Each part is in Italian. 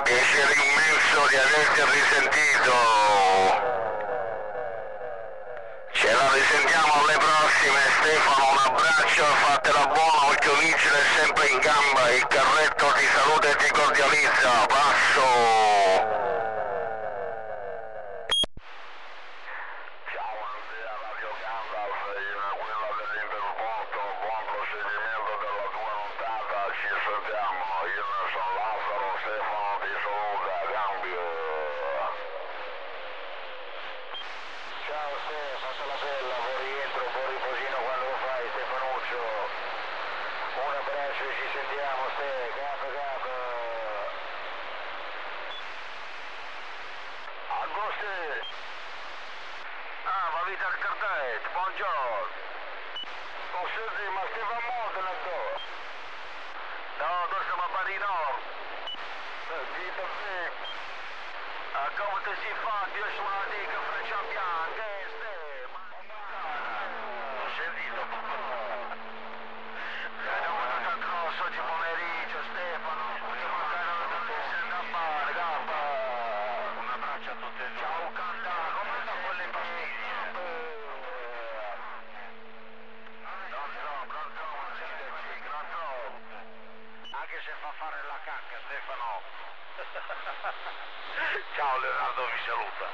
Piacere immenso di averti risentito. Ce la risentiamo alle prossime, Stefano, un abbraccio, fatela buona, occhio vigile sempre in gamba, il carretto ti saluta e ti cordializza, passo. Ciao Andrea, Radio Gandalf, quella dell'interporto, buon procedimento della tua nottata, ci sentiamo, io ne sono Lazzaro, Stefano ti saluta, cambio. Ciao Stefano, fatela bella, buon rientro, buon riposino quando lo fai Stefanuccio, un abbraccio e ci sentiamo Ste, capo. Agosti! Ah, ma vita al cartet, buongiorno! Oh senti, ma Stefano Modena tu? No, noi siamo a Marino! Dite sì! Come ti si fa? Dio sono una dica, freccia bianca, Ste! Ma ho sentito papà! Vedo una grosso oggi pomeriggio, Stefano! Potremmo andare da te senza fare, capa! Un abbraccio a tutti e due! Ciao Canda, come sta quelle pastiglie? Non troppo. Anche se fa fare la cacca, Stefano. Ciao Leonardo, vi saluta.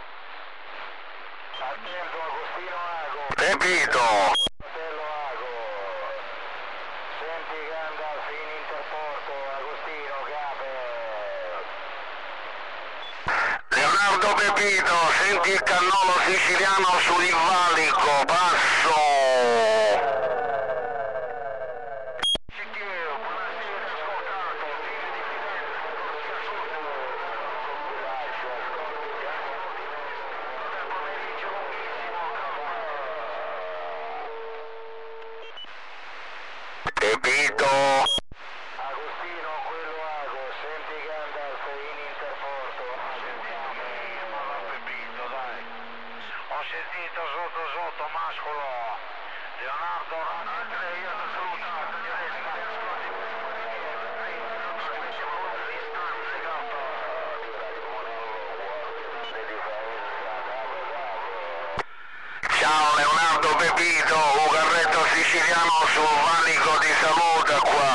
Attento Agostino Ago. Pepito. Fratello Ago. Senti Gandalf in interporto, Agostino, cape. Leonardo Pepito, senti il cannolo siciliano sull'Invalico, passo. Pepito. Agostino, quello Ago, senti Gandalf in interporto. Pepito, dai. Ho sentito sotto, mascolo. Leonardo, Andrea, io ti salutato. Ciao Leonardo Pepito, un carretto siciliano sul valico ti saluta qua.